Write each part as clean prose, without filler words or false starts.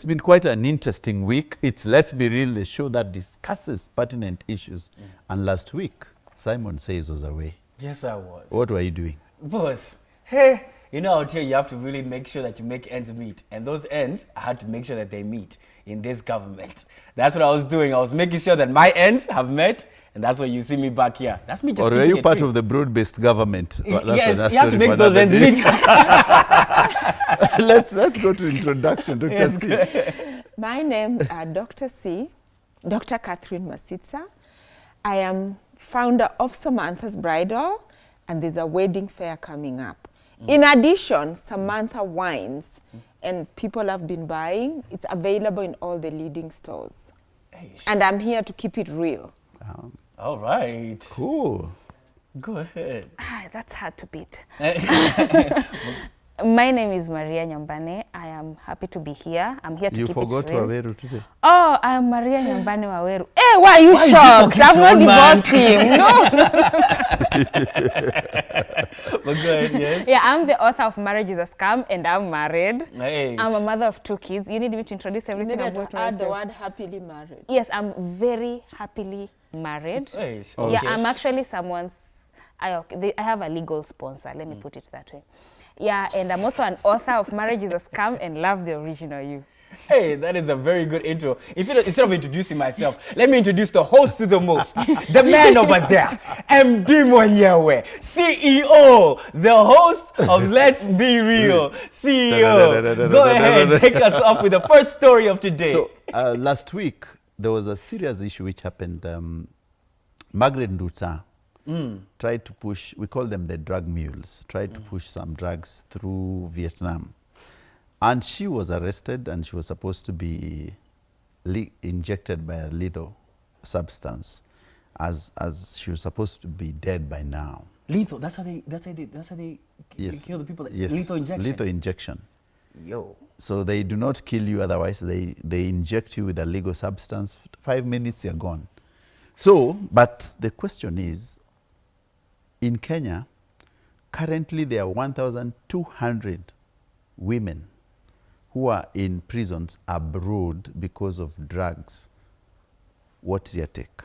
it's been quite an interesting week. It's Let's Be Real, the show that discusses pertinent issues. And last week, Simon Says was away. Yes, I was. What were you doing? Boss, hey, you know out here you have to really make sure that you make ends meet. And those ends, I had to make sure that they meet in this government. That's what I was doing. I was making sure that my ends have met. And that's why you see me back here. That's me just. Or were you part of the broad-based government? Yes, you have to make those ends meet. let's go to introduction, Dr. Yes. C. My names are Dr. C, Dr. Catherine Masitsa. I am founder of Samantha's Bridal, and there's a wedding fair coming up. In addition, Samantha wines, and people have been buying. It's available in all the leading stores. And I'm here to keep it real. All right. Cool. Go ahead. That's hard to beat. My name is Maria Nyambane. I am happy to be here. I'm here to keep it real. You forgot Waweru today. Oh, I am Maria Nyambane Waweru. Hey, why are you shocked? I'm not divorced him. No. But go ahead, yes. Yeah, I'm the author of Marriage is a Scam, and I'm married. Nice. I'm a mother of 2 kids. You need me to introduce everything You I'm need going to to add the myself. word happily married. Yes, I'm very happily married. Nice. Yeah, I'm actually someone's. I have a legal sponsor. Let me put it that way. Yeah, and I'm also an author of Marriage is a Scam and Love the Original You. Hey, that is a very good intro. Instead of introducing myself, let me introduce the host to the most, the man over there, MD Mwenyewe, CEO, the host of Let's Be Real, CEO. Go ahead, take us up with the first story of today. So, last week, there was a serious issue which happened. Margaret Nduta tried to push, we call them the drug mules, tried to push some drugs through Vietnam. And she was arrested, and she was supposed to be injected by a lethal substance, as she was supposed to be dead by now. Lethal, that's how they Yes. kill the people. Yes. Lethal injection. Lethal injection. Yo. So they do not kill you otherwise. They inject you with a legal substance. 5 minutes, you're gone. So, but the question is, in Kenya, currently there are 1,200 women who are in prisons abroad because of drugs. What's your take?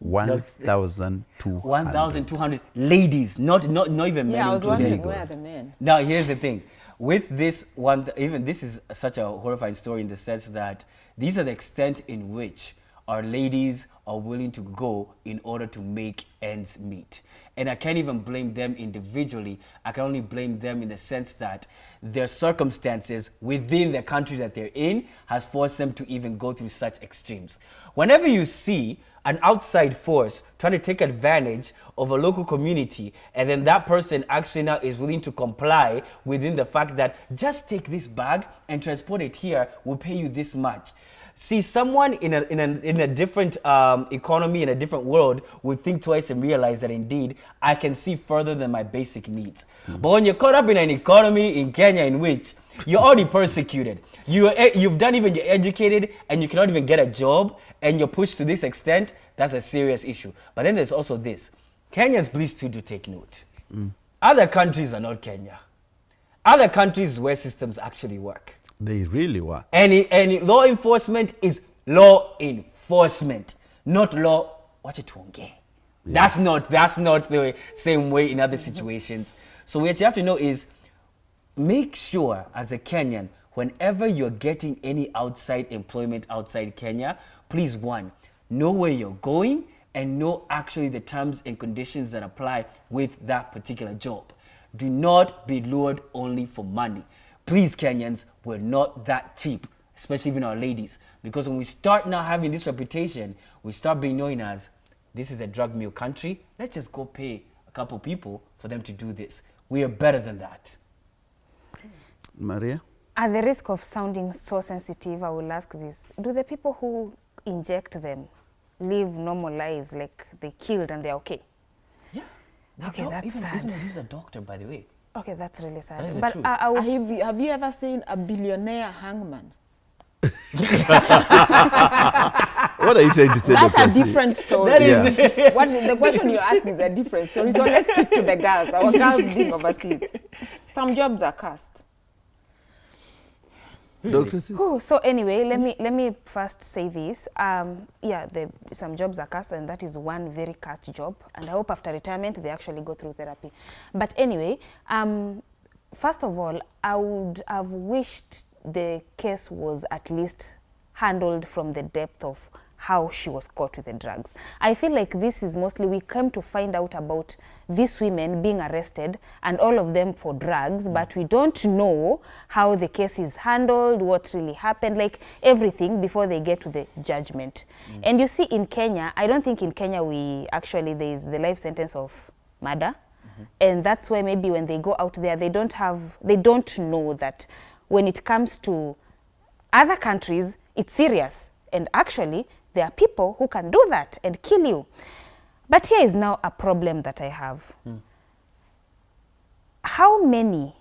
1,200. 1,200 ladies, not even men. Yeah, I was included. wondering where are the men? Now, here's the thing. With this one, even this is such a horrifying story in the sense that these are the extent in which our ladies are willing to go in order to make ends meet. And I can't even blame them individually. I can only blame them in the sense that their circumstances within the country that they're in has forced them to even go through such extremes. Whenever you see an outside force trying to take advantage of a local community, and then that person actually now is willing to comply within the fact that just take this bag and transport it here, we'll pay you this much. See, someone in a different economy, in a different world, would think twice and realize that indeed I can see further than my basic needs. But when you're caught up in an economy in Kenya in which you're already persecuted, you've done even, you're educated, and you cannot even get a job, and you're pushed to this extent, that's a serious issue. But then there's also this. Kenyans, please too do take note. Other countries are not Kenya. Other countries where systems actually work. They really work. Any law enforcement is law enforcement, not law. Watch it, yeah. That's not the same way in other situations. So what you have to know is, make sure as a Kenyan, whenever you're getting any outside employment outside Kenya, please, one, know where you're going and know actually the terms and conditions that apply with that particular job. Do not be lured only for money. Please, Kenyans, we're not that cheap, especially even our ladies. Because when we start now having this reputation, we start being known as, this is a drug mule country. Let's just go pay a couple people for them to do this. We are better than that. Maria? At the risk of sounding so sensitive, I will ask this. Do the people who inject them live normal lives, like they killed and they're okay? Yeah. Okay, that's sad. Even he's a doctor, by the way. Okay, that's really sad. That is the But truth. Have you ever seen a billionaire hangman? What are you trying to say? That's Dr. a C? different story. That is- What the question you ask is a different story. So let's stick to the girls. Our girls being overseas. Some jobs are cursed. Dr. C? Oh, so anyway, let me first say this. Yeah, some jobs are cursed, and that is one very cursed job. And I hope after retirement they actually go through therapy. But anyway, first of all, I would have wished the case was at least handled from the depth of how she was caught with the drugs. I feel like this is mostly, we came to find out about these women being arrested and all of them for drugs, but we don't know how the case is handled, what really happened, like everything before they get to the judgment. And you see in Kenya, I don't think in Kenya there is the life sentence of murder. And that's why maybe when they go out there, they don't know that when it comes to other countries, it's serious. And actually, there are people who can do that and kill you. But here is now a problem that I have. How many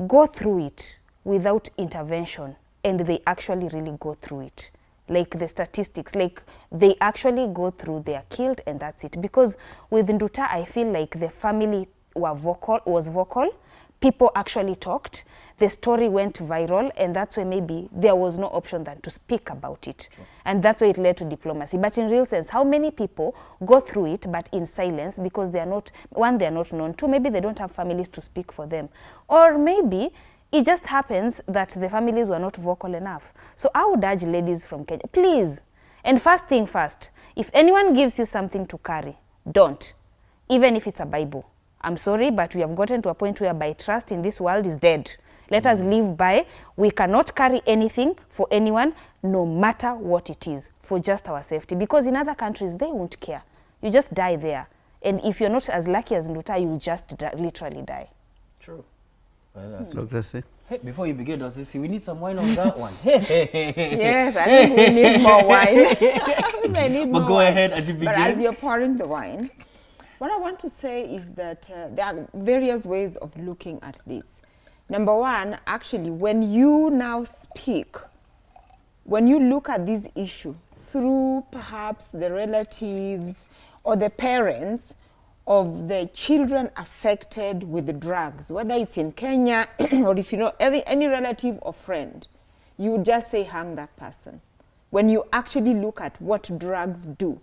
go through it without intervention and they actually really go through it? Like the statistics, like they actually go through, they are killed and that's it. Because with Nduta, I feel like the family was vocal, people actually talked, the story went viral, and that's why maybe there was no option than to speak about it. Sure. And that's why it led to diplomacy. But in real sense, how many people go through it but in silence because they are not, one, they are not known, two, maybe they don't have families to speak for them. Or maybe it just happens that the families were not vocal enough. So I would urge ladies from Kenya, please, and first thing first, if anyone gives you something to carry, don't, even if it's a Bible. I'm sorry, but we have gotten to a point whereby trust in this world is dead. Let us live by, we cannot carry anything for anyone, no matter what it is, for just our safety. Because in other countries, they won't care. You just die there. And if you're not as lucky as Nduta, you'll just literally die. True. Well, Dr. C? Hey, before you begin, Dr. C, we need some wine on that one. Yes, I think we need more wine. I need but more go wine. ahead as you begin. But as you're pouring the wine, what I want to say is that there are various ways of looking at this. Number one, actually, when you now speak, when you look at this issue through perhaps the relatives or the parents of the children affected with the drugs, whether it's in Kenya or if you know any relative or friend, you would just say hang that person. When you actually look at what drugs do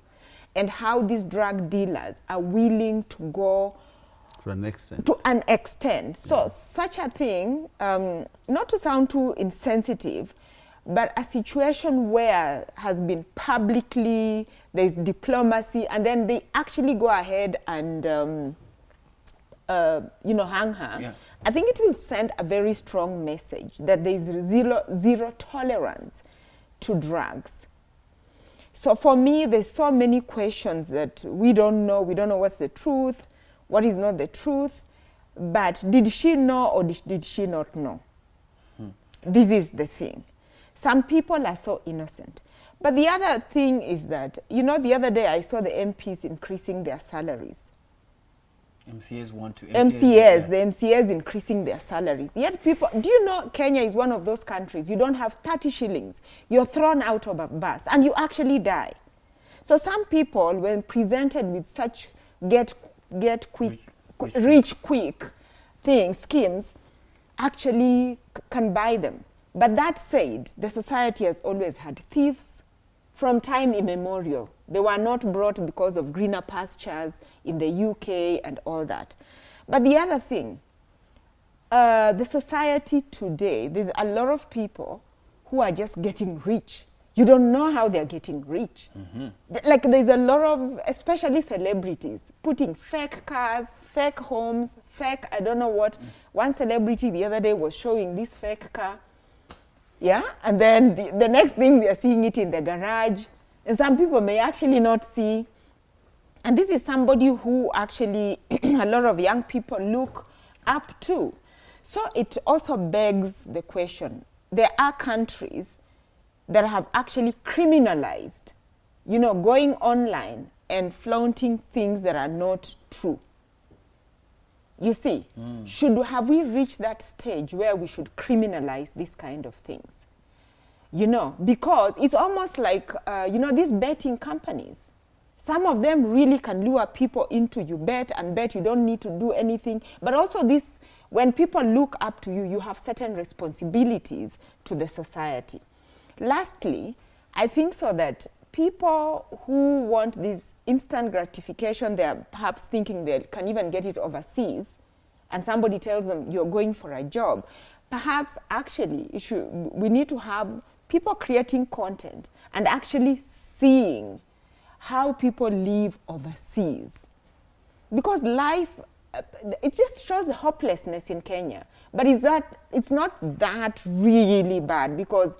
and how these drug dealers are willing to go to an extent. To an extent. So such a thing, not to sound too insensitive, but a situation where has been publicly, there's diplomacy, and then they actually go ahead and, hang her. Yeah. I think it will send a very strong message that there is zero tolerance to drugs. So for me, there's so many questions that we don't know what's the truth, what is not the truth, but did she know or did she not know? This is the thing. Some people are so innocent. But the other thing is that, the other day I saw the MPs increasing their salaries. MCAs want to. The MCAs increasing their salaries. Yet people, do you know Kenya is one of those countries, you don't have 30 shillings, you're thrown out of a bus and you actually die. So some people, when presented with such rich quick schemes, actually can buy them. But that said, the society has always had thieves from time immemorial. They were not brought because of greener pastures in the UK and all that. But the other thing, the society today, there's a lot of people who are just getting rich. You don't know how they're getting rich. Like there's a lot of, especially celebrities, putting fake cars, fake homes, fake, I don't know what. One celebrity the other day was showing this fake car. Yeah, and then the next thing we are seeing it in the garage. And some people may actually not see. And this is somebody who actually a lot of young people look up to. So it also begs the question. There are countries that have actually criminalized, going online and flaunting things that are not true. You see, have we reached that stage where we should criminalize this kind of things? Because it's almost like, these betting companies, some of them really can lure people into you bet, you don't need to do anything. But also this, When people look up to you, you have certain responsibilities to the society. Lastly, I think so that people who want this instant gratification, they're perhaps thinking they can even get it overseas, and somebody tells them you're going for a job. Perhaps actually we need to have people creating content and actually seeing how people live overseas. Because life, it just shows the hopelessness in Kenya. But it's not that really bad, because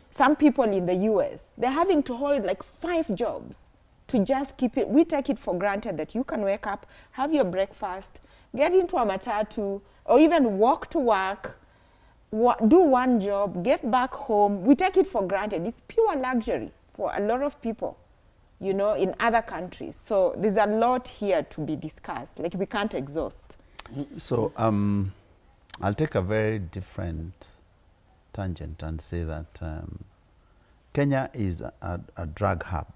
some people in the US, they're having to hold like 5 jobs to just keep it. We take it for granted that you can wake up, have your breakfast, get into a matatu, or even walk to work, do one job, get back home. We take it for granted. It's pure luxury for a lot of people, you know, in other countries. So there's a lot here to be discussed. Like, we can't exhaust. So I'll take a very different tangent and say that Kenya is a drug hub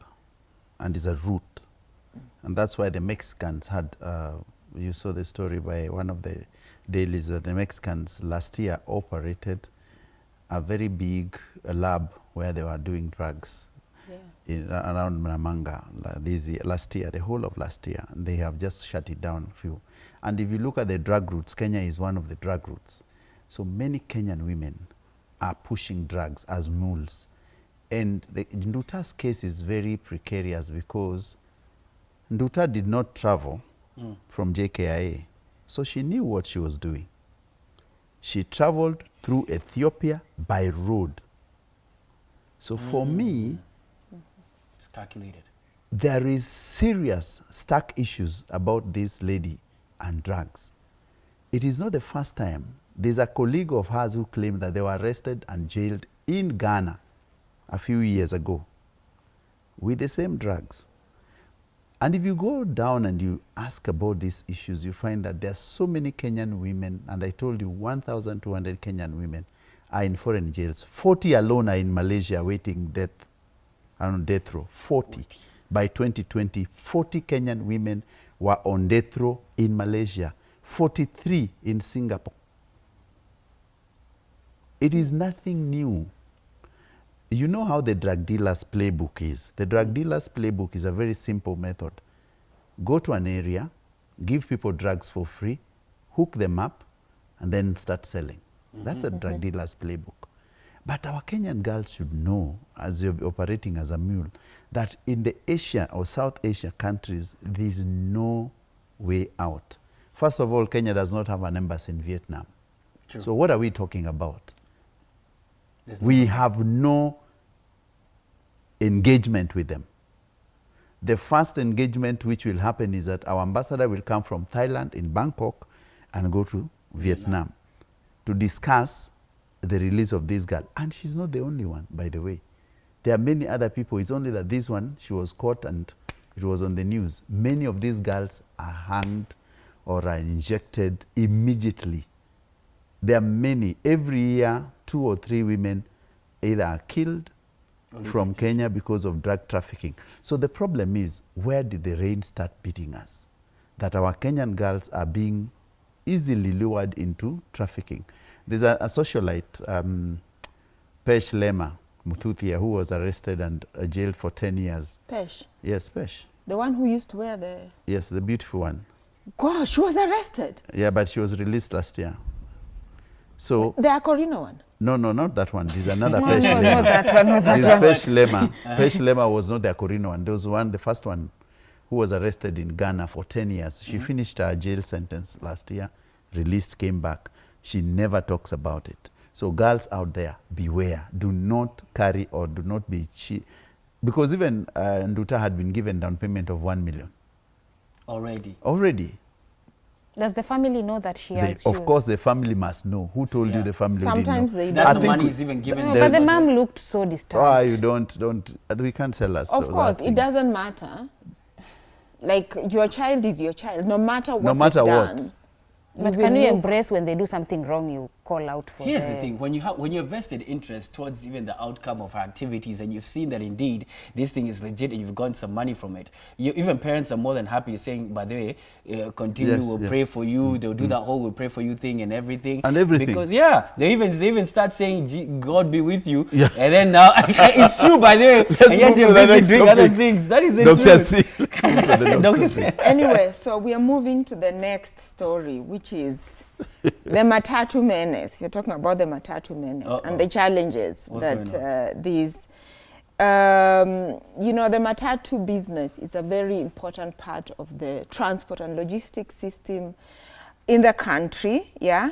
and is a route. And that's why the Mexicans had, you saw the story by one of the dailies, that the Mexicans last year operated a very big lab where they were doing drugs around Namanga last year, the whole of last year. And they have just shut it down few. And if you look at the drug routes, Kenya is one of the drug routes. So many Kenyan women are pushing drugs as mules. And the Nduta's case is very precarious because Nduta did not travel from JKIA. So she knew what she was doing. She traveled through Ethiopia by road. So for me, It's calculated. there is serious stuck issues about this lady and drugs. It is not the first time. There's a colleague of hers who claimed that they were arrested and jailed in Ghana a few years ago with the same drugs. And if you go down and you ask about these issues, you find that there are so many Kenyan women, and I told you 1,200 Kenyan women are in foreign jails. 40 alone are in Malaysia waiting death row. 40. By 2020, 40 Kenyan women were on death row in Malaysia, 43 in Singapore. It is nothing new. You know how the drug dealer's playbook is. The drug dealer's playbook is a very simple method. Go to an area, give people drugs for free, hook them up, and then start selling. That's a drug dealer's playbook. But our Kenyan girls should know, as you're operating as a mule, that in the Asia or South Asia countries, there's no way out. First of all, Kenya does not have an embassy in Vietnam. True. So what are we talking about? There's We have no engagement with them. The first engagement which will happen is that our ambassador will come from Thailand in Bangkok and go to Vietnam to discuss the release of this girl. And she's not the only one, by the way. There are many other people. It's only that this one, she was caught and it was on the news. Many of these girls are hanged or are injected immediately. There are many. Every year, 2 or 3 women either are killed from Kenya because of drug trafficking. So the problem is, where did the rain start beating us? That our Kenyan girls are being easily lured into trafficking. There's a socialite, Pesh Lema Muthuthia, who was arrested and jailed for 10 years. Pesh, Yes, Pesh. the one who used to wear the... Yes, the beautiful one. Gosh, she was arrested. Yeah, but she was released last year. So, The Akorino one. no, not that one. There's another No, Pesh no, Lema. not that one, not that This one. Pesh Lema. Pesh Lema was not the Akorino one. There was one, the first one, who was arrested in Ghana for 10 years. She finished her jail sentence last year, released, came back. She never talks about it. So girls out there, beware. Do not carry or do not be cheap. Because even Nduta had been given down payment of 1 million. Already. Does the family know that she has Of course, the family must know. Who told you Yeah. the family Sometimes didn't know? they That's I the think money we- is even given. No, The- but the mom looked so disturbed. Oh, you don't. We can't sell us. Of those course, other it things. doesn't matter. Like, your child is your child, no matter what No matter they've what. done. But will can you look- embrace when they do something wrong, you call out for Here's the thing: when you have vested interest towards even the outcome of our activities, and you've seen that indeed this thing is legit, and you've gotten some money from it, even parents are more than happy saying, "By the way, continue. Yes, we'll yeah. pray for you." They'll do that whole "we'll pray for you" thing and everything. And everything. Because they even start saying, "God be with you," Yeah. and then now it's true. By the way, and yet move you're to the busy next doing other topic. things. That is the Dr. truth. C. Dr. C. Anyway, so we are moving to the next story, which is the matatu menace. We're talking about the matatu menace and the challenges that these, you know, the matatu business is a very important part of the transport and logistics system in the country, yeah.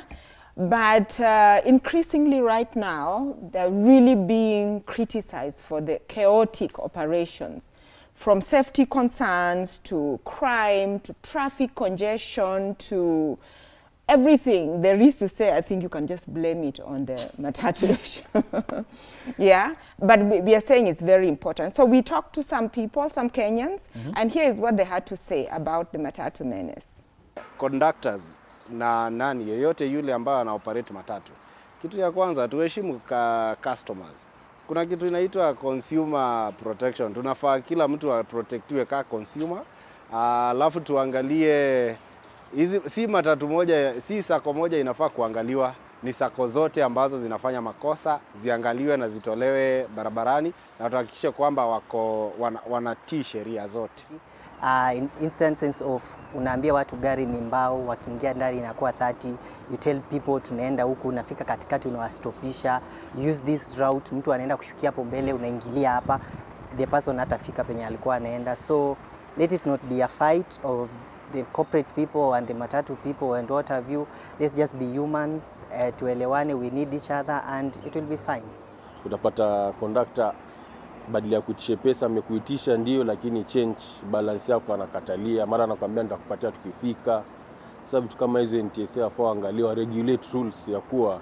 But increasingly right now, they're really being criticized for the chaotic operations, from safety concerns to crime to traffic congestion to everything. There is to say, I think you can just blame it on the matatu issue. Yeah, but we are saying it's very important. So we talked to some people, some Kenyans, and here is what they had to say about the matatu menace. Conductors na nani yeyote yule ambaye ana operate matatu, kitu ya kwanza tuheshimu customers. Kuna kitu inaitwa consumer protection. Tunafaa kila mtu aprotektiwe kama consumer. Alafu tuangalie hizi, si matatu moja, si sako moja inafaa kuangaliwa, ni sako zote ambazo zinafanya makosa ziangaliwe na zitolewe barabarani, na tuhakikishe kwamba wanatii sheria zote. In instances of unaambia watu gari ni mbao, wakiingia ndani inakuwa 30, you tell people tunaenda huku, unafika katikati unawastopisha, use this route, mtu anaenda kushukia hapo mbele, unaingilia hapa, the person hatafika penye alikuwa anaenda. So let it not be a fight of the corporate people and the matatu people and what have you. Let's just be humans, tuelewane, we need each other and it will be fine. Utapata conductor badala ya kuitisha pesa amekuitisha ndio, lakini change balance yako anakatalia, mara anakuambia nitakupatia tukifika. Sasa vitu kama hizo NTSA afao angaliwa, regulate rules ya kuwa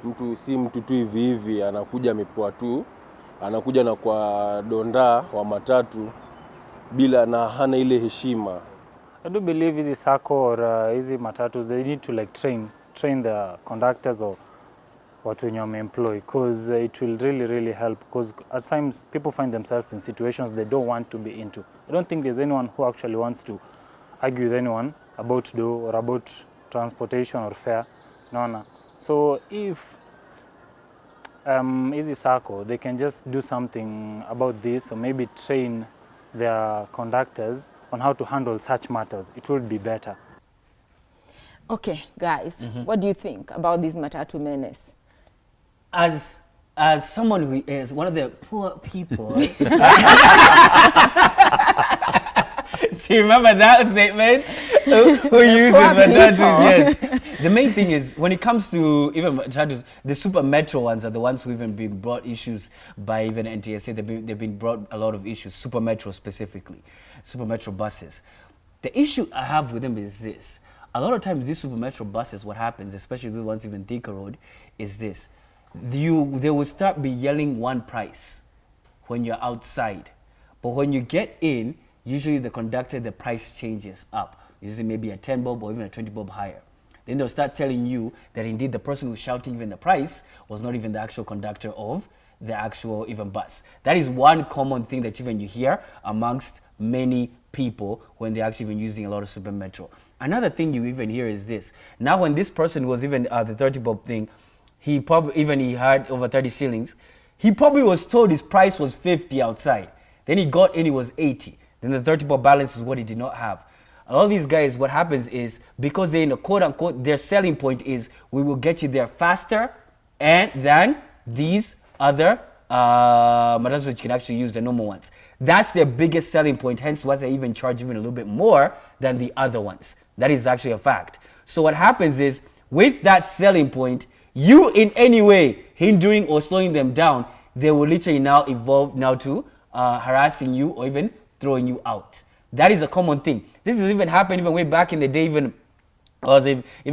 mtu si mtu tu hivi hivi anakuja amepoa tu, anakuja na kwa donda wa matatu bila na hana ile heshima. I do believe hizi sacco or hizi matatus, they need to like train the conductors or watu wenye wameemploy, because it will really help, because at times people find themselves in situations they don't want to be into. I don't think there's anyone who actually wants to argue with anyone about dough or about transportation or fare. No. So if easy sacco, they can just do something about this, or maybe train their conductors on how to handle such matters. It would be better. Okay, guys, what do you think about this matatu menace? As someone who is one of the poor people. So you remember that statement? Who uses matatus? Yes. The main thing is, when it comes to even matatus, the super metro ones are the ones who even been brought issues by even NTSA. They've been brought a lot of issues, super metro specifically, super metro buses. The issue I have with them is this. A lot of times these super metro buses, what happens, especially the ones even Thika Road, is this. They will start be yelling one price when you're outside, but when you get in, usually the conductor, the price changes up, usually maybe a 10 bob or even a 20 bob higher. Then they'll start telling you that indeed the person who's shouting even the price was not even the actual conductor of the actual even bus. That is one common thing that even you hear amongst many people when they're actually even using a lot of super metro. Another thing you even hear is this. Now when this person was even the 30 bob thing, he had over 30 shillings. He probably was told his price was 50 outside. Then he got in, it was 80. Then the 30 bob balance is what he did not have. A lot of these guys, what happens is, because they're in a quote unquote, their selling point is, we will get you there faster and than these other matatus that you can actually use, the normal ones. That's their biggest selling point, hence why they even charge even a little bit more than the other ones. That is actually a fact. So what happens is, with that selling point, you in any way hindering or slowing them down, they will literally now evolve now to harassing you or even throwing you out. That is a common thing. This has even happened even way back in the day. Even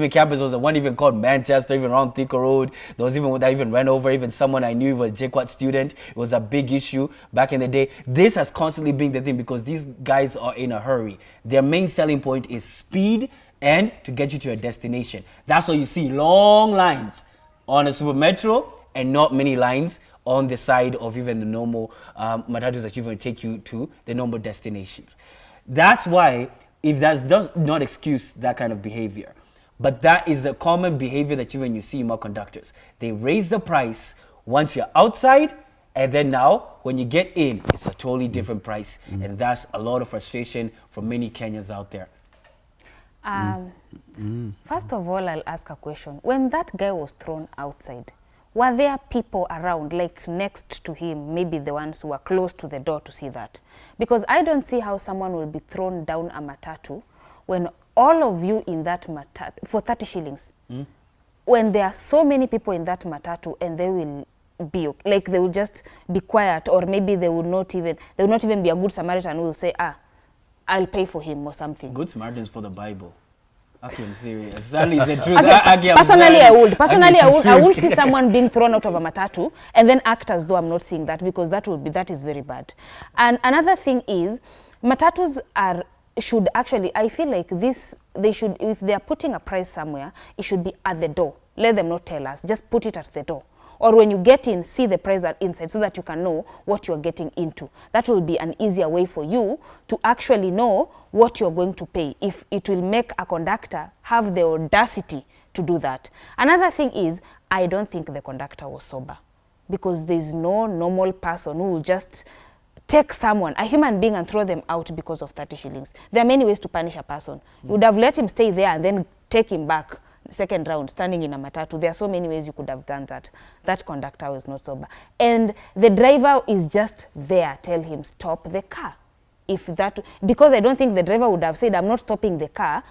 campus was one even called Manchester, even around Thika Road. There was even one that even ran over even someone I knew was a JQuat student. It was a big issue back in the day. This has constantly been the thing because these guys are in a hurry. Their main selling point is speed and to get you to your destination. That's why you see long lines on a super metro and not many lines on the side of even the normal matatus that even take you to the normal destinations. That's why, if that does not excuse that kind of behavior, but that is a common behavior that even you see among conductors. They raise the price once you're outside, and then now when you get in, it's a totally different price. And that's a lot of frustration for many Kenyans out there. First of all, I'll ask a question. When that guy was thrown outside, were there people around, like next to him, maybe the ones who were close to the door to see that? Because I don't see how someone will be thrown down a matatu when all of you in that matatu, for 30 shillings, when there are so many people in that matatu and they will be, like they will just be quiet, or maybe they will not even be a good Samaritan who will say, I'll pay for him or something. Good Samaritans for the Bible. Okay, I'm serious. Sally is the truth. Okay, personally, I would see someone being thrown out of a matatu and then act as though I'm not seeing that, because that is very bad. And another thing is, matatus should actually, I feel like they should, if they are putting a price somewhere, it should be at the door. Let them not tell us, just put it at the door. Or when you get in, see the price inside so that you can know what you're getting into. That will be an easier way for you to actually know what you're going to pay, if it will make a conductor have the audacity to do that. Another thing is, I don't think the conductor was sober, because there's no normal person who will just take someone, a human being, and throw them out because of 30 shillings. There are many ways to punish a person. You would have let him stay there and then take him back second round, standing in a matatu. There are so many ways you could have done that. That conductor was not sober. And the driver is just there. Tell him, stop the car. Because I don't think the driver would have said, I'm not stopping the car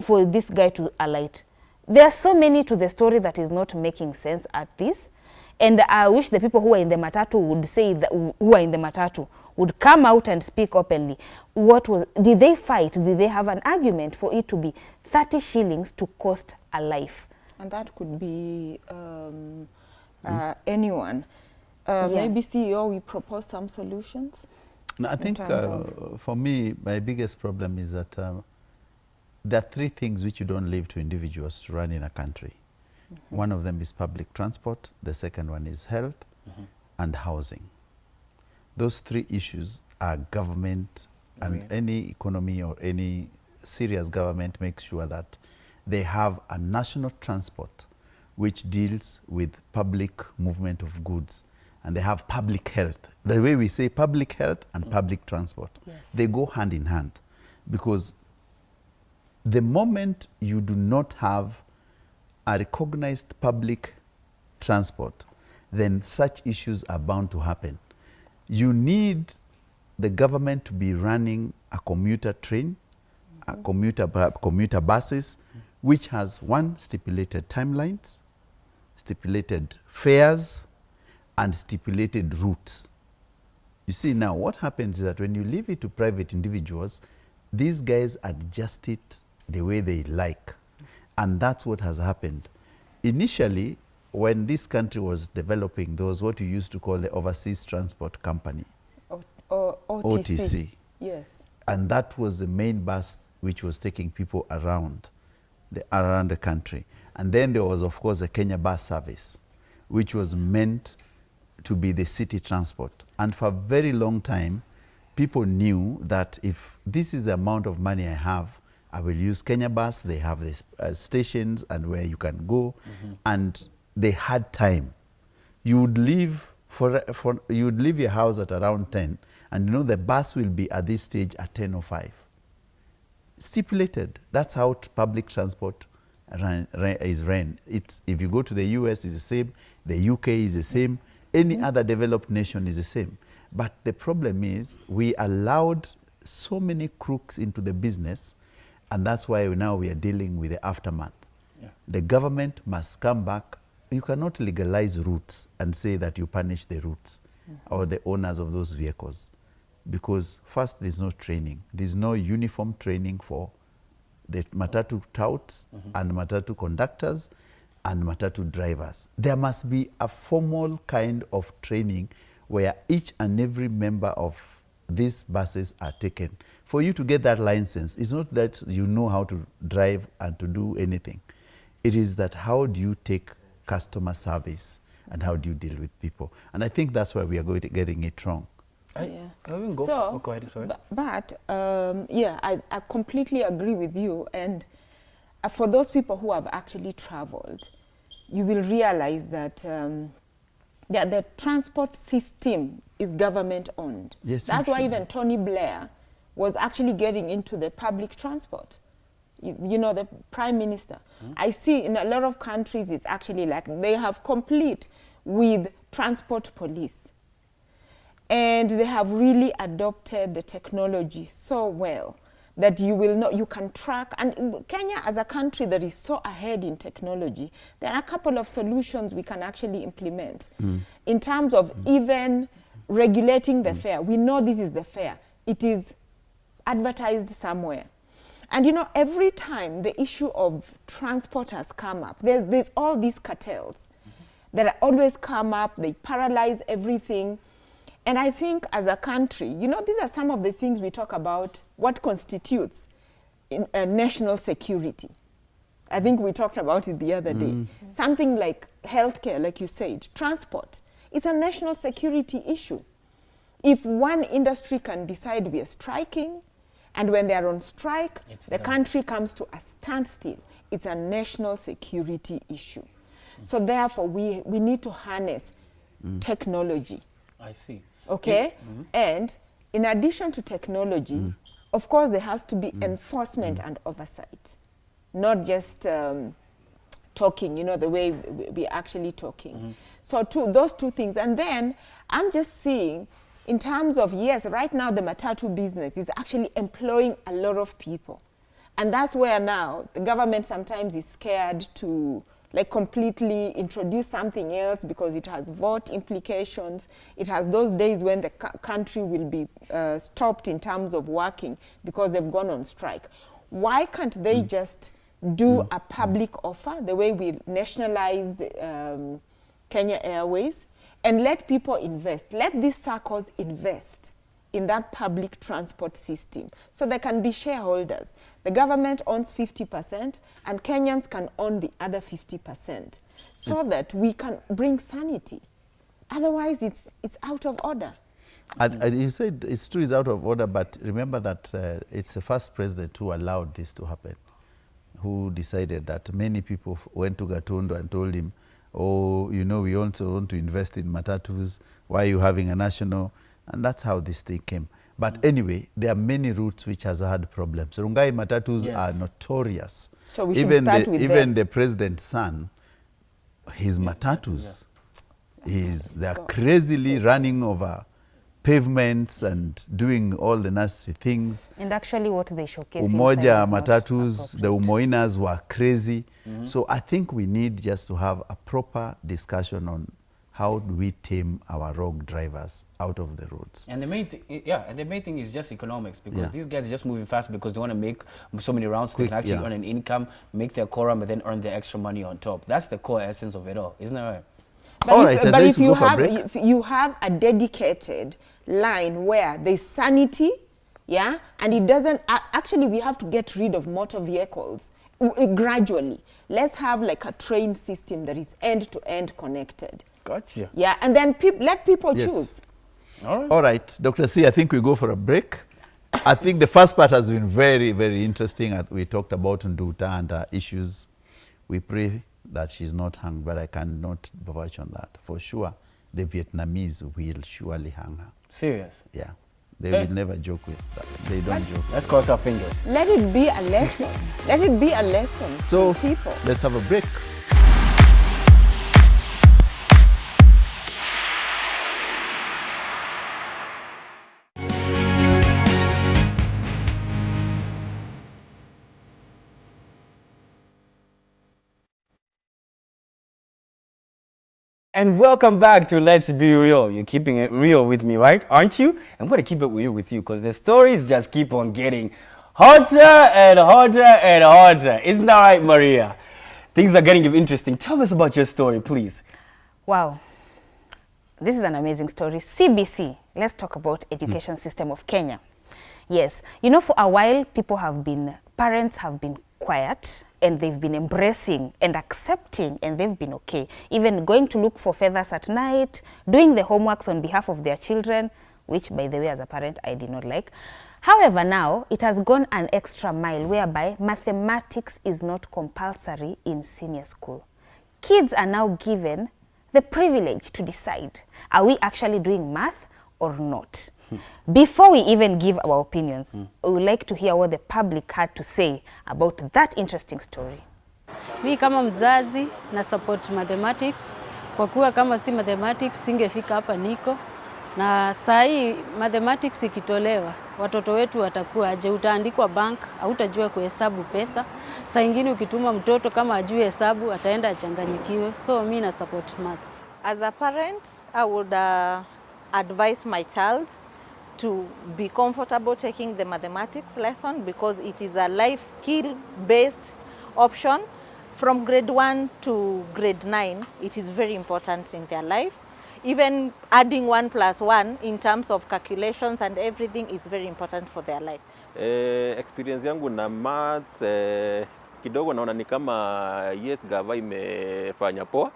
for this guy to alight. There are so many to the story that is not making sense at this. And I wish the people who are in the matatu would say that, who are in the matatu, would come out and speak openly. Did they fight? Did they have an argument for it to be 30 shillings to cost a life? And that could be anyone. Maybe CEO, we propose some solutions? No, I think for me, my biggest problem is that there are three things which you don't leave to individuals to run in a country. One of them is public transport, the second one is health, and housing. Those three issues are government, and any economy or any serious government makes sure that they have a national transport which deals with public movement of goods, and they have public health. The way we say public health and public transport, they go hand in hand, because the moment you do not have a recognized public transport, then such issues are bound to happen. You need the government to be running a commuter train, a commuter buses, which has one, stipulated timelines, stipulated fares, and stipulated routes. You see, now what happens is that when you leave it to private individuals, these guys adjust it the way they like. And that's what has happened. Initially, when this country was developing, there was what you used to call the Overseas Transport Company, OTC. Yes. And that was the main bus which was taking people around the country. And then there was, of course, the Kenya Bus Service, which was meant to be the city transport. And for a very long time, people knew that if this is the amount of money I have, I will use Kenya Bus. They have these stations and where you can go, and they had time. You would leave you would leave your house at around 10, and you know the bus will be at this stage at 10:05. Stipulated. That's how public transport is ran. If you go to the US, it's the same. The UK is the same. Any other developed nation is the same. But the problem is we allowed so many crooks into the business, and that's why now we are dealing with the aftermath. The government must come back. You cannot legalize routes and say that you punish the routes or the owners of those vehicles, because first, there's no training. There's no uniform training for the matatu touts and matatu conductors and matatu drivers. There must be a formal kind of training where each and every member of these buses are taken. For you to get that license, it's not that you know how to drive and to do anything. It is that how do you take customer service and how do you deal with people. And I think that's why we are getting it wrong. Go ahead, sorry. I completely agree with you. And for those people who have actually traveled, you will realize that the transport system is government owned. Yes, that's why even Tony Blair was actually getting into the public transport. You know, the prime minister. I see in a lot of countries it's actually like they have complete with transport police. And they have really adopted the technology so well that you will know, you can track. And Kenya as a country that is so ahead in technology, there are a couple of solutions we can actually implement in terms of even regulating the fare. We know this is the fare. It is advertised somewhere. And you know, every time the issue of transport has come up, there's all these cartels that always come up, they paralyze everything. And I think as a country, you know, these are some of the things we talk about, what constitutes national security. I think we talked about it the other day. Something like healthcare, like you said, transport. It's a national security issue. If one industry can decide we are striking, and when they are on strike, the country comes to a standstill, it's a national security issue. So therefore, we need to harness technology. I see. Okay? And in addition to technology, of course, there has to be enforcement and oversight, not just talking, you know, the way we're actually talking. So those two things. And then I'm just seeing, in terms of, yes, right now the matatu business is actually employing a lot of people. And that's where now the government sometimes is scared to like completely introduce something else because it has vote implications. It has those days when the country will be stopped in terms of working because they've gone on strike. Why can't they just do a public offer the way we nationalized Kenya Airways and let people invest? Let these circles invest in that public transport system so they can be shareholders. The government owns 50% and Kenyans can own the other 50% so that we can bring sanity. Otherwise, it's out of order. You said it's true, it's out of order, but remember that it's the first president who allowed this to happen, who decided that many people went to Gatundu and told him, oh, you know, we also want to invest in matatus. Why are you having a national? And that's how this thing came. But anyway, there are many routes which has had problems. Rungai matatus are notorious. So we should start with even the president's son, his matatus, they're crazily running over pavements and doing all the nasty things. And actually what they showcase Umoja matatus, the Umoinas were crazy. So I think we need just to have a proper discussion on how do we tame our rogue drivers out of the roads. And the main thing is just economics, because these guys are just moving fast because they want to make so many rounds. Quick, they can actually earn an income, make their quorum, and then earn the extra money on top. That's the core essence of it all, isn't that right? But if you have a dedicated line where there's sanity, and it doesn't, actually we have to get rid of motor vehicles gradually. Let's have like a train system that is end-to-end connected. Gotcha. Yeah, and then let people choose. All right, Dr. C, I think we go for a break. I think the first part has been very, very interesting. We talked about Nduta and her issues. We pray that she's not hung, but I cannot vouch on that. For sure, the Vietnamese will surely hang her. Serious? Yeah. They will never joke with that. They don't joke. Let's cross our fingers. Let it be a lesson. Let it be a lesson to people. Let's have a break. And welcome back to Let's Be Real. You're keeping it real with me, right? Aren't you? I'm going to keep it real with you because the stories just keep on getting hotter and hotter and hotter. Isn't that right, Maria? Things are getting interesting. Tell us about your story, please. Wow. This is an amazing story. CBC. Let's talk about education system of Kenya. Yes. You know, for a while, parents have been quiet and they've been embracing and accepting, and they've been okay. Even going to look for feathers at night, doing the homeworks on behalf of their children, which, by the way, as a parent, I did not like. However, now it has gone an extra mile whereby mathematics is not compulsory in senior school. Kids are now given the privilege to decide, are we actually doing math or not? Before we even give our opinions, we would like to hear what the public had to say about that interesting story. Mi kama mzazi na support mathematics, kwa kuwa kama si mathematics singefika hapa niko. Na saa hii mathematics ikitolewa, watoto wetu watakuwa aje? Utaandikwa bank, hautajua kuhesabu pesa. Saa ingine ukituma mtoto kama ajue hesabu, ataenda achanganyikiwe. So mi na support maths. As a parent, I would advise my child to be comfortable taking the mathematics lesson because it is a life skill based option. From grade 1 to grade 9, it is very important in their life. Even adding 1 plus 1 in terms of calculations and everything is very important for their lives. Experience yangu na maths kidogo naona ni kama yes gava imefanya poa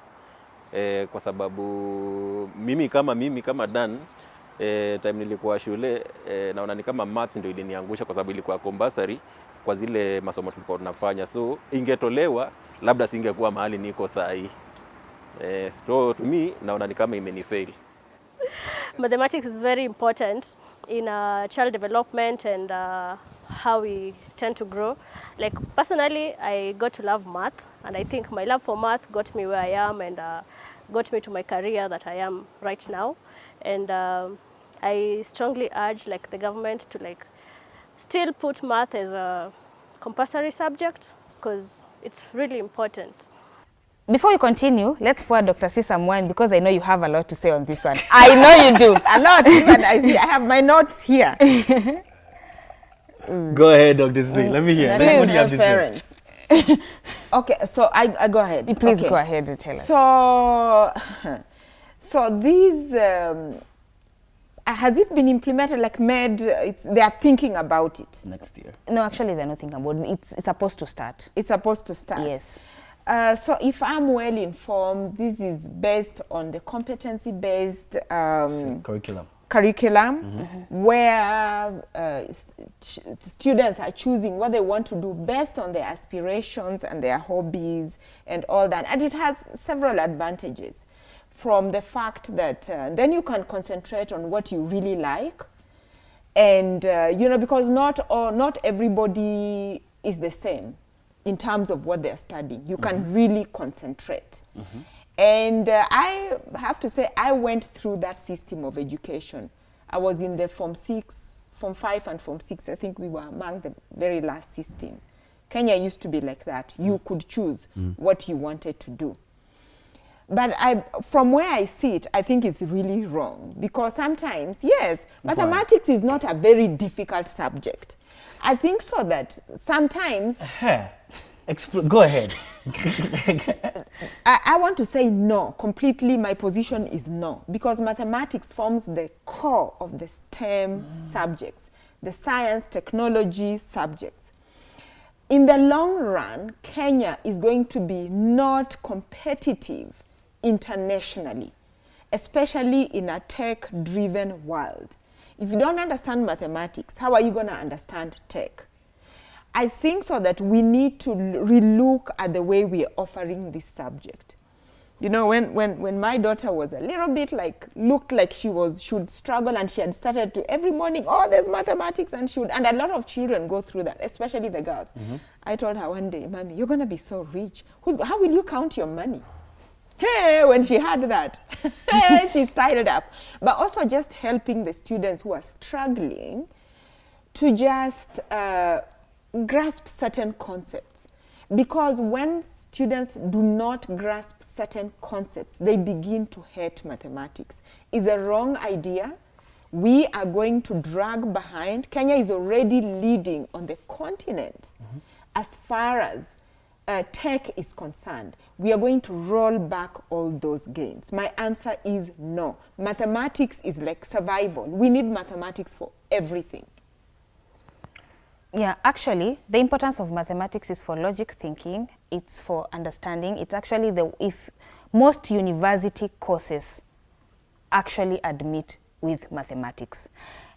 kwa sababu mimi kama Dan time nilikuwa shule naona ni kama maths ndio iliniangusha kwa sababu ilikuwa compulsory kwa zile masomo tulikuwa tunafanya, so ingetolewa labda singekuwa mahali niko saa hii. So to me naona ni kama imenifail. Mathematics is very important in child development and how we tend to grow. Like personally, I got to love math, and I think my love for math got me where I am and got me to my career that I am right now. And I strongly urge like the government to like still put math as a compulsory subject because it's really important. Before we continue, let's pour Dr. C some wine because I know you have a lot to say on this one. I know you do. A lot. Even I have my notes here. Go ahead, Dr. C. Let me hear. What do you have to say? Parents. Okay, so I go ahead. Please okay. go ahead and tell us. So these, has it been implemented, like made, they are thinking about it? Next year. No, actually they're not thinking about it. It's supposed to start. It's supposed to start? Yes. So if I'm well informed, this is based on the competency-based curriculum where students are choosing what they want to do based on their aspirations and their hobbies and all that. And it has several advantages, from the fact that then you can concentrate on what you really like. And, you know, because not everybody is the same in terms of what they're studying. You can really concentrate. And I have to say, I went through that system of education. I was in the Form 5 and Form 6. I think we were among the very last system. Kenya used to be like that. You could choose what you wanted to do. But from where I see it, I think it's really wrong. Because sometimes, yes, mathematics is not a very difficult subject. I think so that sometimes... Go ahead. I want to say no. Completely, my position is no. Because mathematics forms the core of the STEM subjects, the science, technology subjects. In the long run, Kenya is going to be not competitive internationally, especially in a tech-driven world. If you don't understand mathematics, how are you going to understand tech? I think so that we need to relook at the way we are offering this subject. You know, when my daughter was a little bit like, looked like she would struggle, and she had started to every morning, oh, there's mathematics, and a lot of children go through that, especially the girls. I told her one day, Mommy, you're going to be so rich. How will you count your money? Hey, when she had that, she styled up. But also just helping the students who are struggling to just grasp certain concepts. Because when students do not grasp certain concepts, they begin to hate mathematics. It's a wrong idea. We are going to drag behind. Kenya is already leading on the continent as far as tech is concerned. We are going to roll back all those gains. My answer is no. Mathematics is like survival. We need mathematics for everything. Yeah, actually, the importance of mathematics is for logic thinking. It's for understanding. It's actually if most university courses actually admit with mathematics.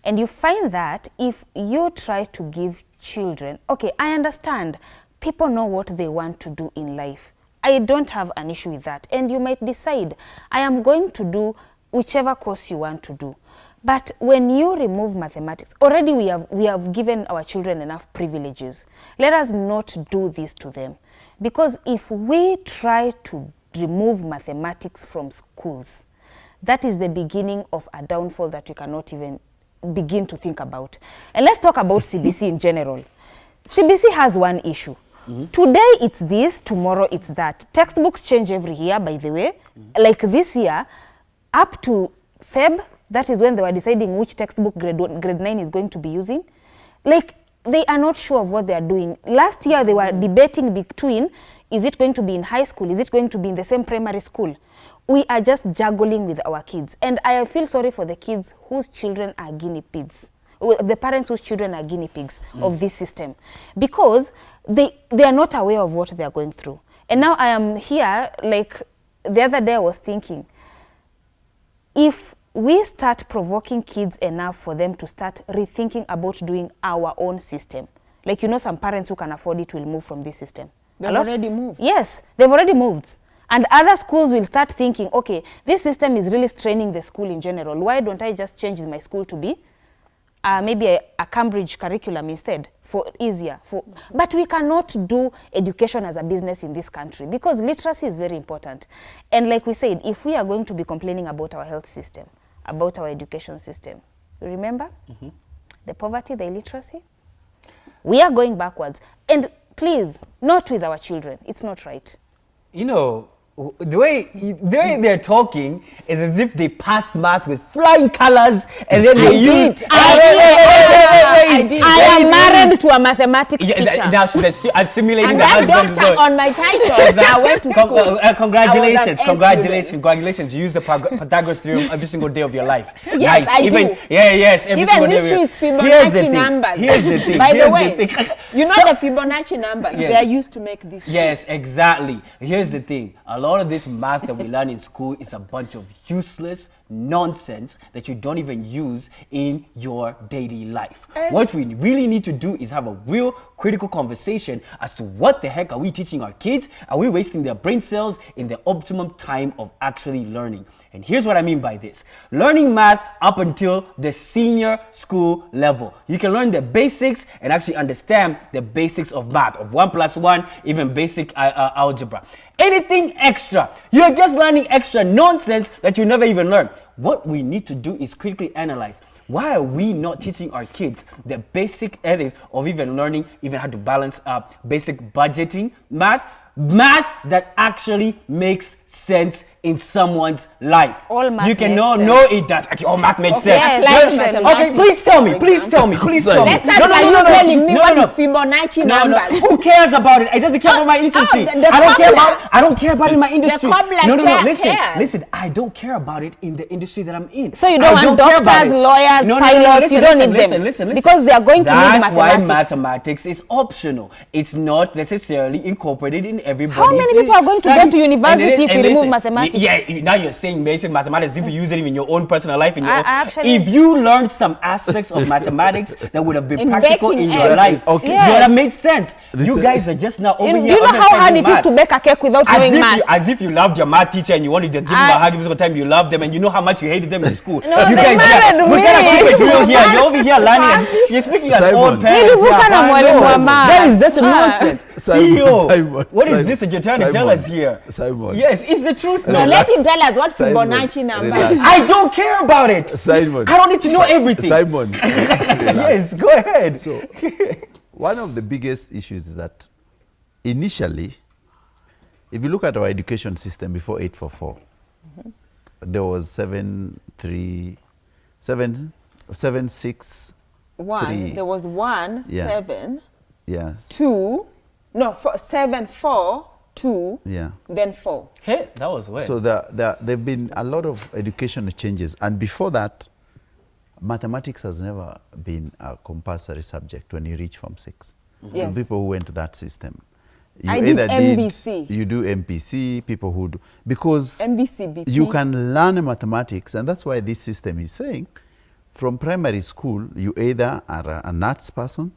And you find that if you try to give children, okay, I understand people know what they want to do in life. I don't have an issue with that. And you might decide, I am going to do whichever course you want to do. But when you remove mathematics, already we have given our children enough privileges. Let us not do this to them. Because if we try to remove mathematics from schools, that is the beginning of a downfall that you cannot even begin to think about. And let's talk about CBC in general. CBC has one issue. Today it's this, tomorrow it's that. Textbooks change every year, by the way. Like this year, up to Feb, that is when they were deciding which textbook grade 9 is going to be using. Like, they are not sure of what they are doing. Last year they were debating between, is it going to be in high school? Is it going to be in the same primary school? We are just juggling with our kids. And I feel sorry for the kids whose children are guinea pigs. The parents whose children are guinea pigs of this system. Because they are not aware of what they are going through. And now I am here, like the other day I was thinking, if we start provoking kids enough for them to start rethinking about doing our own system, like, you know, some parents who can afford it will move from this system. They've already moved. Yes, they've already moved. And other schools will start thinking, okay, this system is really straining the school in general. Why don't I just change my school to be maybe a Cambridge curriculum instead, for easier. But we cannot do education as a business in this country because literacy is very important. And like we said, if we are going to be complaining about our health system, about our education system, remember the poverty, the illiteracy, we are going backwards. And please, not with our children. It's not right. You know, the way they're talking is as if they passed math with flying colors and then they used. I am married to a mathematics teacher. Now she's assimilating And the that husband as doctor well. on my title. I went to school. Congratulations. You use the Pythagoras theorem every single day of your life. Yes, nice. I do. Every Even single day. this is Fibonacci numbers. Here's the thing. By the way, you know the Fibonacci numbers. Yes. They are used to make this. Yes, exactly. Here's the thing. A lot of this math that we learn in school is a bunch of useless nonsense that you don't even use in your daily life. What we really need to do is have a real critical conversation as to what the heck are we teaching our kids? Are we wasting their brain cells in the optimum time of actually learning? And here's what I mean by this. Learning math up until the senior school level. You can learn the basics and actually understand the basics of math, of 1 + 1, even basic algebra. Anything extra, you're just learning extra nonsense that you never even learn. What we need to do is critically analyze. Why are we not teaching our kids the basic ethics of even learning, even how to balance basic budgeting, math that actually makes sense in someone's life? All math you can makes no, sense. no, it does. Actually, all math makes sense. Yes, Yes. Okay, please tell me. Please tell me. Let's start by you telling me what is Fibonacci numbers. Who cares about it? It doesn't care about my industry. I don't care about it in my industry. Listen. I don't care about it in the industry that I'm in. So you don't want doctors, lawyers, pilots, you don't need them. Listen. Because they are going to need That's why mathematics. mathematics is optional. It's not necessarily incorporated in everybody's. How many people are going to go to university if you remove mathematics? Yeah, now you're saying basic mathematics if you use it in your own personal life. Actually, if you learned some aspects of mathematics that would have been In practical baking in your eggs. life, Okay. you Yes. would have made sense. You guys are just now over do here. you know how hard it is math. to bake a cake without knowing math? As if you loved your math teacher and you wanted to give him a hug every single time you loved them, and you know how much you hated them in school. No, you they guys, married we me. gotta keep it real here. You're over here learning. You're speaking as Simon. old parents. Nilivuka na mwalimu wa math. That is such a nonsense. CEO, Simon, what is Simon, this that you're trying to tell us here? Simon. Yes, it's the truth. Now No, let him tell us what Simon, Fibonacci number relax. is. I don't care about it. Simon. I don't need to know everything. Simon. Yes, go ahead. So, one of the biggest issues is that initially, if you look at our education system before 844, there was 7, 6, 1. 3. There was 1, Yeah. 7, Yes. 2. No, 7, 4, 2. Yeah. Then 4. Hey, that was weird. So there've been a lot of educational changes, and before that, mathematics has never been a compulsory subject when you reach Form 6. Yes. And people who went to that system. You I did MBC. You do MPC, people who do, because MBC, BP. you can learn mathematics, and that's why this system is saying, from primary school, you either are an arts person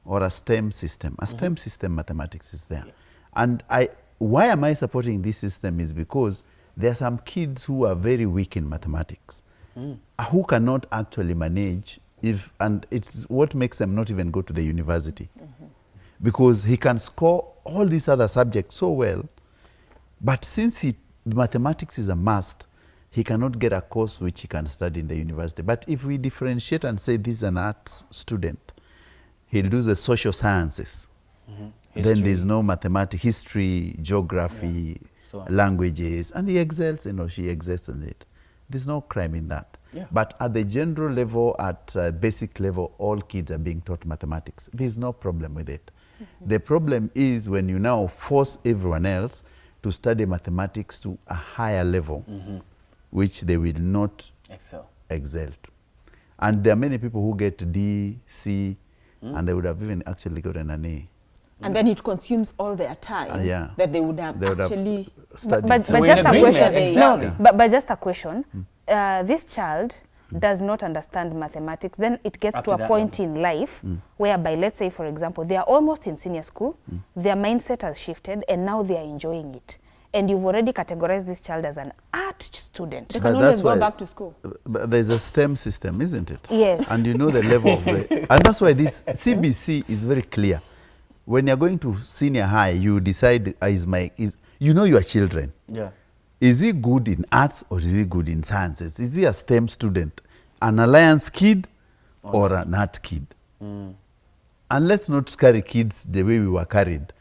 or a STEM system. A STEM system, mathematics is there. And why am I supporting this system is because there are some kids who are very weak in mathematics, who cannot actually manage, and it's what makes them not even go to the university. Because he can score all these other subjects so well, but since mathematics is a must, he cannot get a course which he can study in the university. But if we differentiate and say this is an arts student, he'll do the social sciences. Then there's no mathematics, history, geography, languages, and he excels, she excels in it. There's no crime in that. But at the general level, at basic level, all kids are being taught mathematics. There's no problem with it. The problem is when you now force everyone else to study mathematics to a higher level, which they will not excel. And there are many people who get D, C, and they would have even actually gotten an A. And then it consumes all their time that they would have actually studied. But So just a question. exactly. No, but just a question. This child does not understand mathematics, then it gets to a point in life whereby, let's say, for example, they are almost in senior school, their mindset has shifted, and now they are enjoying it. And you've already categorized this child as an art student. They can always go back to school. But there's a STEM system, isn't it? Yes. And you know the level of the... And that's why this CBC is very clear. When you're going to senior high, you decide, you know your children. Yeah. Is he good in arts or is he good in sciences? Is he a STEM student, an alliance kid or an art kid? And let's not carry kids the way we were carried,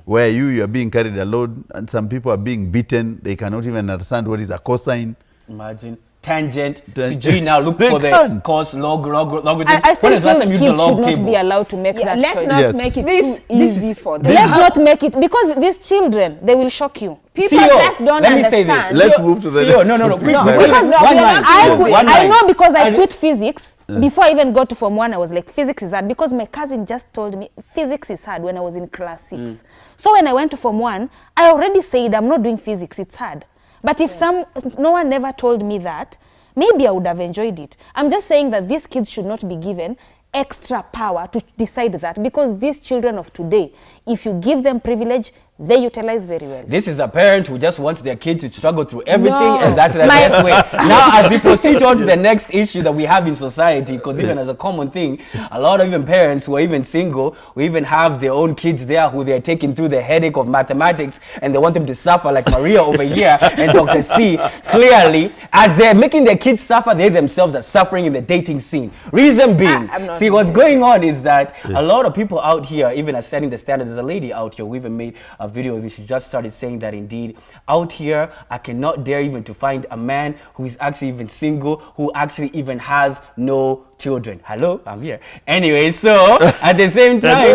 where you are being carried alone and some people are being beaten. They cannot even understand what is a cosine. Imagine. Tangent. So G now look for the cos, logarithm. I When is the last time you think used kids a log should not table? be allowed to make that Let's choice. not make it too easy for them. Let's not make it, because these children, they will shock you. People CEO, just don't let me understand. say this. Let's move to the CEO, next no, topic. quick. No, before you- because no, one we are line. not One I line. know, because I quit physics. Before I even got to Form 1, I was like, physics is hard, because my cousin just told me physics is hard when I was in class 6. So when I went to Form 1, I already said I'm not doing physics, it's hard. But if no one never told me that, maybe I would have enjoyed it. I'm just saying that these kids should not be given extra power to decide that, because these children of today, if you give them privilege, they utilize very well. This is a parent who just wants their kid to struggle through everything, No. and that's the best way. Now, as we proceed on to the next issue that we have in society, because even as a common thing, a lot of even parents who are even single, who even have their own kids there who they're taking through the headache of mathematics, and they want them to suffer like Maria over here and Dr. C. Clearly, as they're making their kids suffer, they themselves are suffering in the dating scene. Reason being, see, what's going on is that a lot of people out here, even as setting the standard, there's a lady out here who even made a video where she just started saying that indeed out here I cannot dare even to find a man who is actually even single, who actually even has no children. Hello, I'm here. Anyway, so at the same time,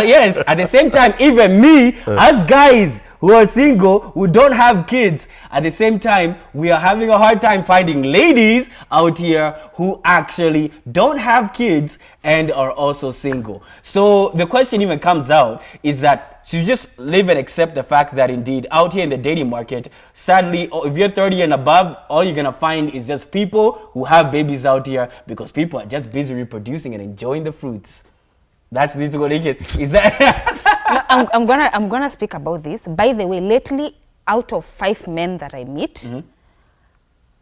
yes, at the same time, even me, as guys who are single, who don't have kids, at the same time, we are having a hard time finding ladies out here who actually don't have kids and are also single. So the question even comes out is that should you just live and accept the fact that indeed out here in the dating market, sadly, if you're 30 and above, all you're gonna find is just people who have babies out here because people are just busy reproducing and enjoying the fruits. That's the what it is. Is that? No, I'm gonna speak about this. By the way, lately, out of 5 men that I meet,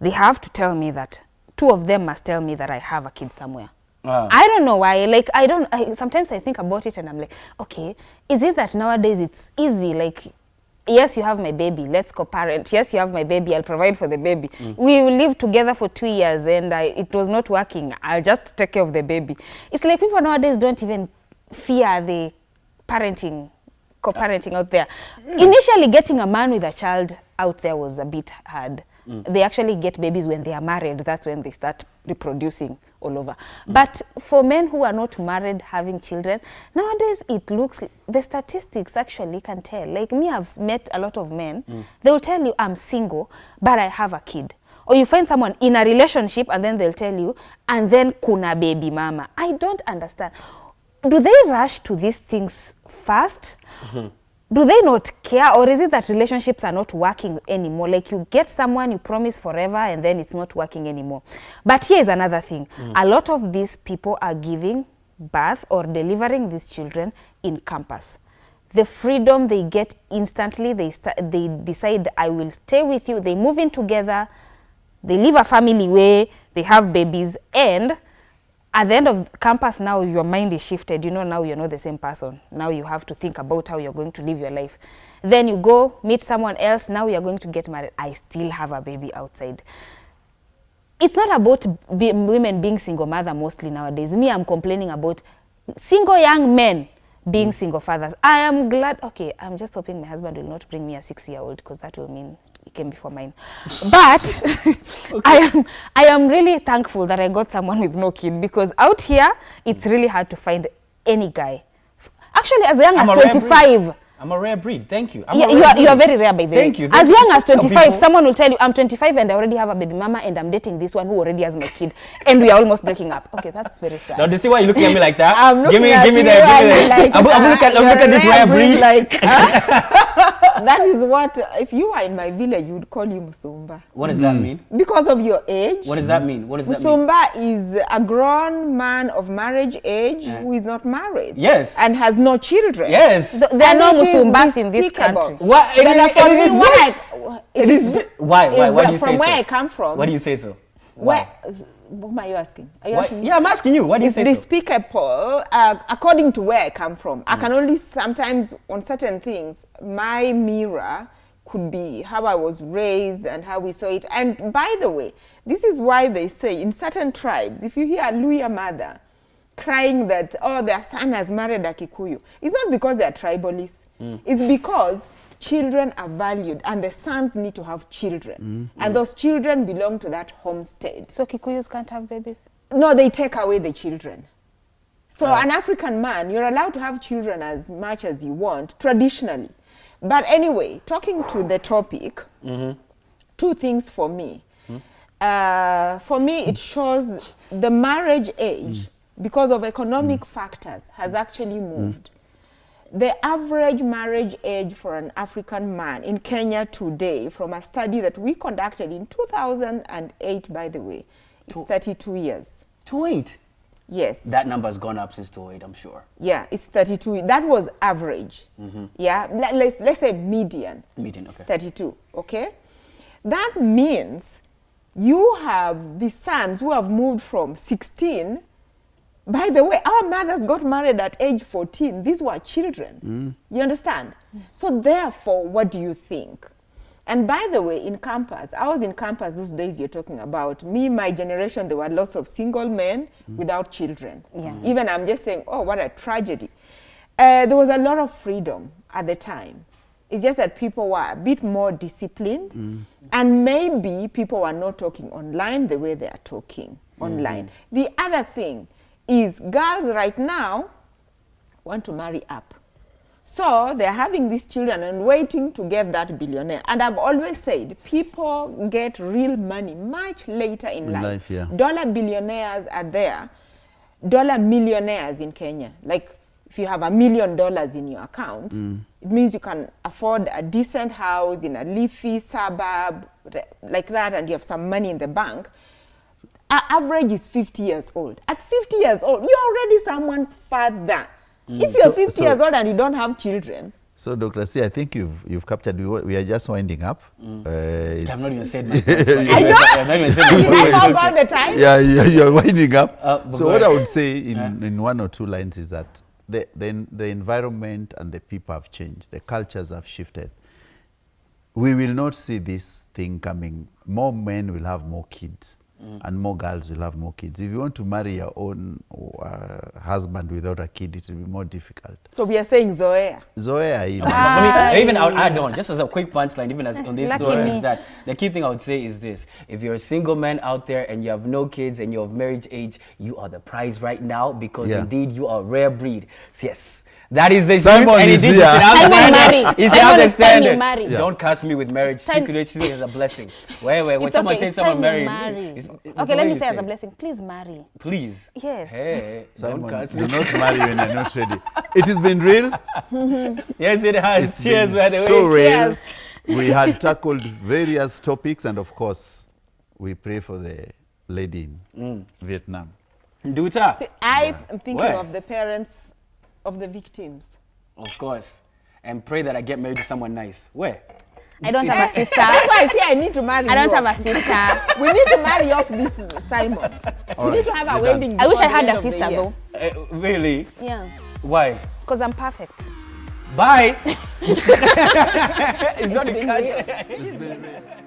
they have to tell me that 2 of them must tell me that I have a kid somewhere. I don't know why. Like, sometimes I think about it and I'm like, okay, is it that nowadays it's easy? Like, yes, you have my baby, let's co-parent. Yes, you have my baby, I'll provide for the baby. We will live together for 2 years and it was not working. I'll just take care of the baby. It's like people nowadays don't even fear the parenting, co-parenting out there. Initially, getting a man with a child out there was a bit hard. They actually get babies when they are married. That's when they start reproducing all over. But for men who are not married having children, nowadays it looks, the statistics actually can tell. Like me, I've met a lot of men. They will tell you, I'm single, but I have a kid. Or you find someone in a relationship and then they'll tell you, and then kuna baby mama. I don't understand. Do they rush to these things fast? Do they not care, or is it that relationships are not working anymore? Like you get someone, you promise forever, and then it's not working anymore. But here is another thing. A lot of these people are giving birth or delivering these children in campus. The freedom they get instantly, they decide, I will stay with you. They move in together, they live a family way, they have babies, and at the end of campus, now your mind is shifted. You know, now you're not the same person. Now you have to think about how you're going to live your life. Then you go meet someone else. Now you're going to get married. I still have a baby outside. It's not about women being single mother mostly nowadays. Me, I'm complaining about single young men being single fathers. I am glad. Okay, I'm just hoping my husband will not bring me a 6-year-old, because that will mean it came before mine. But I am really thankful that I got someone with no kid, because out here it's really hard to find any guy. Actually, as young as 25. I'm a rare breed. Thank you. You are very rare, by the way. Thank you. As young as 25, someone will tell you, I'm 25 and I already have a baby mama and I'm dating this one who already has my kid, and we are almost breaking up. Okay, that's very sad. Now, do you see why you're looking at me like that? I'm looking at give me you the. like, I'm look at this rare breed. Like, that is what, if you are in my village, you would call you Musumba. What does that mean? Because of your age. What does that mean? What does that mean? Musumba is a grown man of marriage age who is not married. Yes. And has no children. Yes. There are no Musumbas in this country. Why? Why do you say so? From where I come from. Why do you say so? What are you asking? Are you asking me? Yeah, I'm asking you. Why do you say so? It's despicable. According to where I come from, I can only sometimes, on certain things, my mirror could be how I was raised and how we saw it. And by the way, this is why they say in certain tribes, if you hear a Luya mother crying that, oh, their son has married a Kikuyu, it's not because they are tribalists. It's because children are valued and the sons need to have children. And those children belong to that homestead. So Kikuyus can't have babies? No, they take away the children. So an African man, you're allowed to have children as much as you want, traditionally. But anyway, talking to the topic, 2 things for me. For me, it shows the marriage age, because of economic factors, has actually moved. The average marriage age for an African man in Kenya today, from a study that we conducted in 2008, by the way, is 32 years. 28? Yes. That number has gone up since 28, I'm sure. Yeah, it's 32. That was average. Yeah, let's say median. Median, okay. 32, okay? That means you have the sons who have moved from 16. By the way, our mothers got married at age 14. These were children. You understand? So therefore, what do you think? And by the way, in campus, I was in campus those days you're talking about. Me, my generation, there were lots of single men without children. Even I'm just saying, oh, what a tragedy. There was a lot of freedom at the time. It's just that people were a bit more disciplined. And maybe people were not talking online the way they are talking online. The other thing is girls right now want to marry up. So they're having these children and waiting to get that billionaire. And I've always said, people get real money much later in life. Dollar billionaires are there, dollar millionaires in Kenya. Like if you have $1 million in your account, it means you can afford a decent house in a leafy suburb like that, and you have some money in the bank. Our average is 50 years old. At 50 years old, you're already someone's father. If you're 50 years old and you don't have children. So, Dr. C, I think you've captured. We are just winding up. I've not even said my point. I know. I've not even said my Did I point. talk about the time? Yeah, you're winding up. So what but- I would say in 1 or 2 lines is that the environment and the people have changed. The cultures have shifted. We will not see this thing coming. More men will have more kids. And more girls will have more kids. If you want to marry your own husband without a kid, it will be more difficult. So we are saying Zoea. Zoea, For me, even I'll add on, just as a quick punchline, even as on this Lucky story, me. is that the key thing I would say is this: if you're a single man out there and you have no kids and you're of marriage age, you are the prize right now, because indeed you are a rare breed. So yes. That is the Simon truth, and is he did here. just have Simon the marry. standard. He Simon have the is time you standard. marry. Yeah. Don't curse me with marriage. Speak it as a blessing. Wait, when It's someone okay, says it's someone time married, you marry. it's Okay, the let way me you say as a it. blessing, please marry. Please. Yes. Hey, don't Simon, curse do me. not marry when you're not ready. It has been real. Yes, it has. It's Cheers, been by the way. so real. Cheers. We had tackled various topics, and of course, we pray for the lady in Vietnam. Nduta. I am thinking Where? of the parents of the victims. Of course. And pray that I get married to someone nice. Where? I don't have a sister. That's why I say I need to marry I don't you have off. a sister. We need to marry off this Simon. We need to have a You're wedding. I wish before I the had end a of the sister year. though. Really? Yeah. Why? Because I'm perfect. Bye. It's not It's a been cut. real.